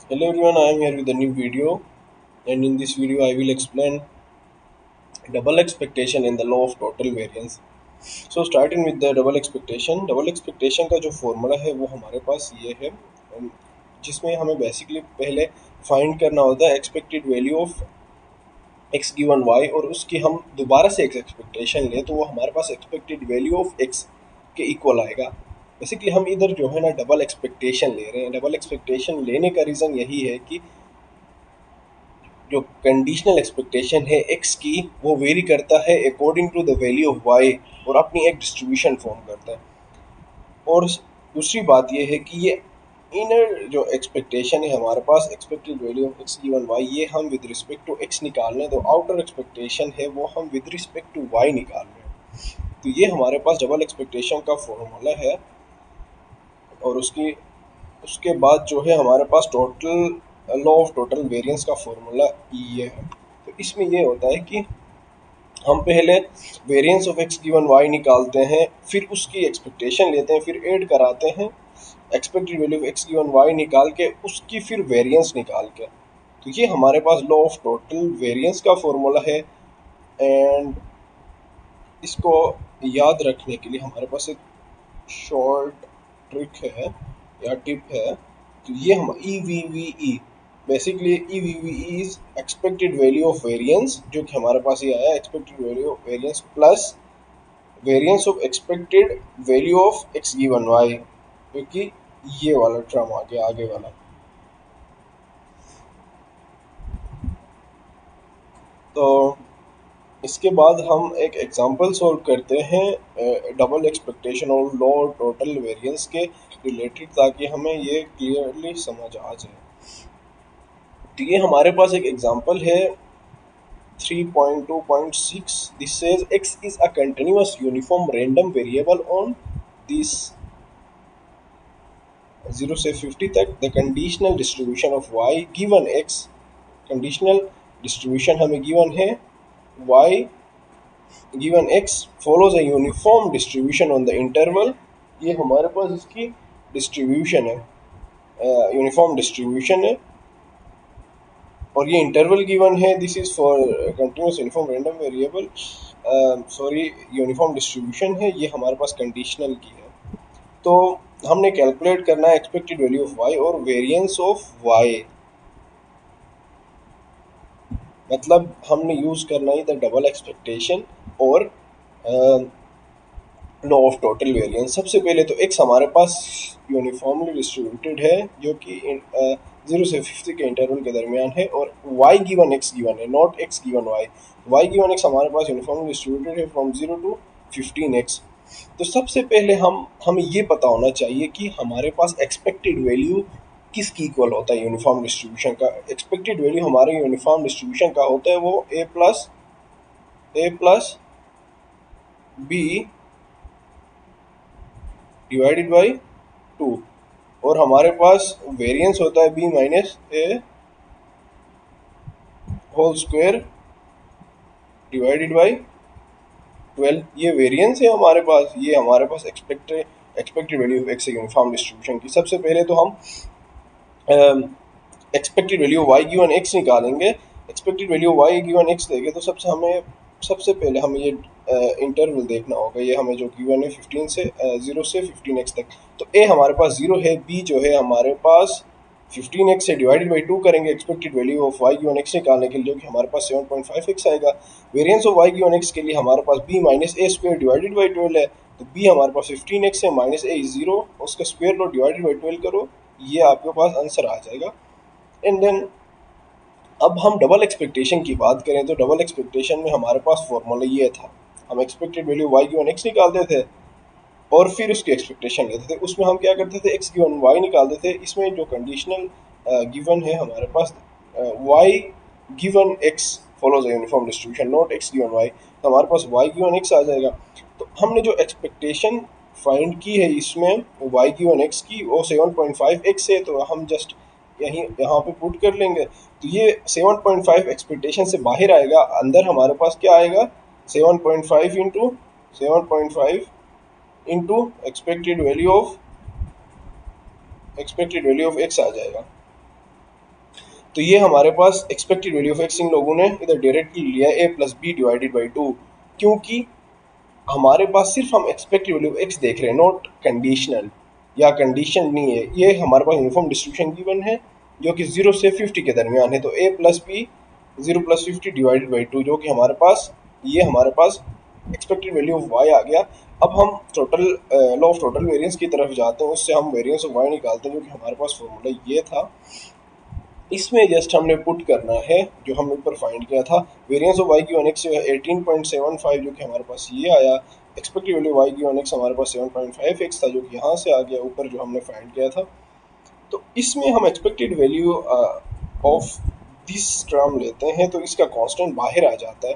Hello everyone, I am here with a new video, and in this video I will explain double expectation in the law of total variance. So starting with the double expectation का जो formula है वो हमारे पास ये है, जिसमें हमें बेसिकली पहले फाइंड करना होता है expected value of X given Y, और उसकी हम दोबारा से एक एक्सपेक्टेशन लें तो वो हमारे पास एक्सपेक्टेड वैल्यू ऑफ एक्स के इक्वल आएगा। बेसिकली हम इधर जो है ना डबल एक्सपेक्टेशन ले रहे हैं। डबल एक्सपेक्टेशन लेने का रीज़न यही है कि जो कंडीशनल एक्सपेक्टेशन है एक्स की वो वेरी करता है according to the value of Y, और अपनी एक डिस्ट्रीब्यूशन फॉर्म करता है। और दूसरी बात ये है कि ये इनर जो एक्सपेक्टेशन है हमारे पास expected value of X given Y, ये हम विद रिस्पेक्ट टू एक्स निकाल रहे हैं, तो आउटर एक्सपेक्टेशन है वो हम विद रिस्पेक्ट टू वाई निकाल रहे हैं। तो ये हमारे पास डबल एक्सपेक्टेशन का फॉर्मूला है। और उसके बाद जो है हमारे पास total law of total variance का फॉर्मूला ये है। तो इसमें ये होता है कि हम पहले variance of X given Y निकालते हैं, फिर उसकी एक्सपेक्टेशन लेते हैं, फिर ऐड कराते हैं expected value of X given Y निकाल के उसकी फिर वेरिएंस निकाल के। तो ये हमारे पास लॉ ऑफ टोटल वेरिएंस का फॉर्मूला है। एंड इसको याद रखने के लिए हमारे पास एक शॉर्ट ट्रिक है या टिप है। तो ये हम E V V E, basically E V V E is expected value of variance, जो कि हमारे पास ये आया expected value of variance plus variance of expected value of X given Y, क्योंकि ये वाला टर्म आ गया आगे वाला। तो इसके बाद हम एक एग्जांपल सॉल्व करते हैं डबल एक्सपेक्टेशन और लॉ टोटल वेरिएंस के रिलेटेड, ताकि हमें ये क्लियरली समझ आ जाए। तो ये हमारे पास एक एग्जांपल है 3.2.6। This says x is a continuous uniform random variable on this 0 से 50 तक the conditional distribution of y given x। Conditional distribution हमें गिवन है y given x follows a uniform distribution on the interval। ये हमारे पास इसकी distribution है, uniform distribution है, और ये इंटरवल गिवन है। This is for continuous uniform random variable, sorry uniform distribution है, ये हमारे पास कंडीशनल की है। तो हमने कैलकुलेट करना है एक्सपेक्टेड वैल्यू ऑफ वाई और वेरिएंस ऑफ वाई, मतलब हमने यूज़ करना है द डबल एक्सपेक्टेशन और लॉ ऑफ टोटल वेरिएंस। सबसे पहले तो एक्स हमारे पास यूनिफॉर्मली डिस्ट्रीब्यूटेड है, जो कि 0 से 50 के इंटरवल के दरमियान है, और y गिवन x गिवन है, not x given y। y given x हमारे पास यूनिफॉर्मली डिस्ट्रीब्यूटेड है फ्रॉम 0 टू 15x। तो सबसे पहले हमें ये पता होना चाहिए कि हमारे पास एक्सपेक्टेड वैल्यू किसकी इक्वल होता है। यूनिफॉर्म डिस्ट्रीब्यूशन का एक्सपेक्टेड वैल्यू हमारे यूनिफॉर्म डिस्ट्रीब्यूशन का होता है वो a plus B divided by 2, और हमारे पास वेरिएंस होता है b minus A whole square divided by 12। ये वेरिएंस है हमारे पास, ये हमारे पास expected value of X uniform distribution की। सबसे पहले तो हम expected value Y given X निकालेंगे। Expected value Y given x देंगे तो सबसे पहले हमें ये इंटरवल देखना होगा। ये हमें जो गिवन है 15 से 0 से 15x तक। तो ए हमारे पास 0 है, बी जो है हमारे पास 15x से डिवाइडेड बाई 2 करेंगे expected value of Y given X निकालने के लिए, जो कि हमारे पास 7.5x आएगा। Variance of Y given X के लिए हमारे पास b minus A square divided by 12 है। तो b हमारे पास 15x है, माइनस ए 0, उसका स्क्वायर लो डिवाइडेड बाई 12 करो, ये आपके पास आंसर आ जाएगा। एंड देन अब हम डबल एक्सपेक्टेशन की बात करें तो डबल एक्सपेक्टेशन में हमारे पास फॉर्मूला ये था, हम expected value Y given X निकालते थे और फिर उसकी एक्सपेक्टेशन लेते थे। उसमें हम क्या करते थे, एक्स गिवन वाई निकालते थे। इसमें जो कंडीशनल गिवन है हमारे पास Y given X follows uniform distribution not X given Y, तो हमारे पास वाई गिवन एक्स आ जाएगा। तो हमने जो एक्सपेक्टेशन फाइंड की है इसमें वाई गिवन एक्स की वो 7.5x है, तो हम जस्ट यहाँ पे पुट कर लेंगे। तो ये 7.5 एक्सपेक्टेशन से बाहर आएगा, अंदर हमारे पास क्या आएगा 7.5 into 7.5 into expected value of X आ जाएगा। तो ये हमारे पास एक्सपेक्टेड वैल्यू ऑफ एक्स इन लोगों ने इधर डायरेक्टली लिया A plus B divided by two, क्योंकि हमारे पास सिर्फ हम एक्सपेक्टेड वैल्यू ऑफ एक्स देख रहे हैं, नॉट कंडीशनल या कंडीशन नहीं है। ये हमारे पास यूनिफॉर्म डिस्ट्रीब्यूशन गिवन है जो कि 0 से 50 के दरमियान है, तो A plus B 0 + 50 divided by two, जो कि हमारे पास ये हमारे पास एक्सपेक्टेड वैल्यू ऑफ वाई आ गया। अब हम total law of total variance की तरफ जाते हैं, उससे हम वेरिएंस ऑफ वाई निकालते हैं, जो कि हमारे पास फॉर्मूला ये था। इसमें जस्ट हमने पुट करना है जो हमने ऊपर फाइंड किया था, वेरिएंस ऑफ वाई की वन एक्स 18.75, जो कि हमारे पास ये आया। एक्सपेक्टेड वैल्यू वाई की वन एक्स हमारे पास 7.5x था, जो कि यहाँ से आ गया ऊपर जो हमने फाइंड किया था। तो इसमें हम expected value of this term लेते हैं, तो इसका कांस्टेंट बाहर आ जाता है।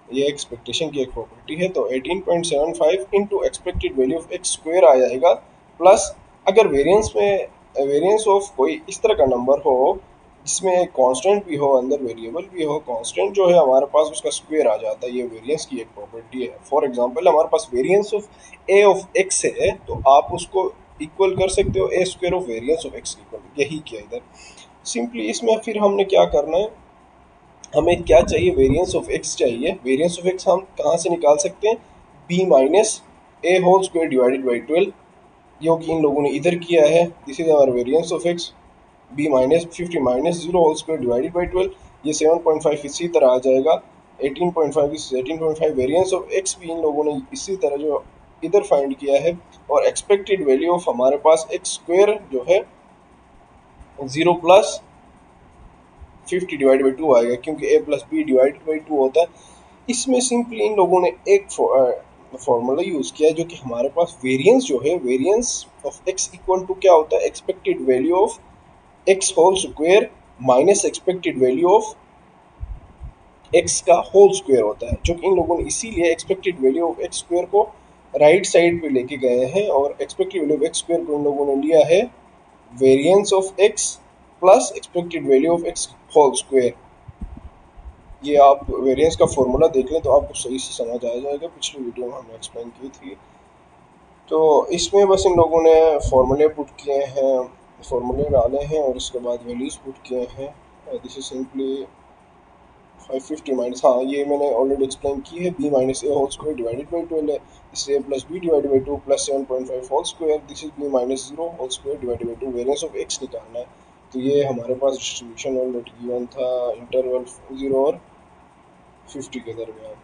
ये एक्सपेक्टेशन की एक प्रॉपर्टी है। तो 18.75 into expected value of X square आ जाएगा, प्लस अगर वेरिएंस में वेरिएंस ऑफ कोई इस तरह का नंबर हो जिसमें कांस्टेंट भी हो, अंदर वेरिएबल भी हो, कांस्टेंट जो है हमारे पास उसका स्क्वायर आ जाता है। ये वेरिएंस की एक प्रॉपर्टी है। फॉर एग्जांपल हमारे पास variance of A of X है, तो आप उसको इक्वल कर सकते हो A square of variance of X equal, यही किया इधर सिंपली। इसमें फिर हमने क्या करना है, हमें क्या चाहिए, वेरिएंस ऑफ एक्स चाहिए। वेरिएंस ऑफ एक्स हम कहाँ से निकाल सकते हैं, B minus A whole square divided by 12, जो कि इन लोगों ने इधर किया है। This is our variance of X, B minus 50 minus 0 whole square divided by 12, ये 7.5 इसी तरह आ जाएगा। 18.5 इस 18.5 वेरिएंस ऑफ एक्स भी इन लोगों ने इसी तरह जो इधर फाइंड किया है। और एक्सपेक्टेड वैल्यू ऑफ हमारे पास एक्स स्क्वायर जो है 0 + 50 डिवाइड बाई टू आएगा, क्योंकि A plus B divided by two होता है। इसमें सिंपली इन लोगों ने एक फॉर्मूला यूज़ किया है, जो कि हमारे पास वेरिएंस जो है, variance of X equal to क्या होता है, expected value of X whole square minus expected value of X का होल स्क्वायर होता है। जो कि इन लोगों ने इसीलिए expected value of X square को राइट साइड पे लेके गए हैं, और expected value of X square को इन लोगों ने लिया है variance of X plus expected value of X whole square. ये आप वेरिएंस का फॉर्मूला देख लें तो आपको सही से समझ आ जाएगा, पिछली वीडियो में हमने एक्सप्लेन की थी। तो इसमें बस इन लोगों ने फॉर्मूले पुट किए हैं, फॉर्मूले डाले हैं और उसके बाद वैल्यूज पुट किए हैं। दिस इज सिंपली 550 माइनस, हाँ ये मैंने ऑलरेडी एक्सप्लेन की है, B minus A whole square divided by 12 है, इससे A plus B divided by 2 plus 7.5 whole square, this is B minus 0 whole square divided by 2। Variance of X निकालना है। तो ये हमारे पास डिस्ट्रीब्यूशन ऑलरेडी गिवन था, इंटरवल 0 और 50 के दरमियान।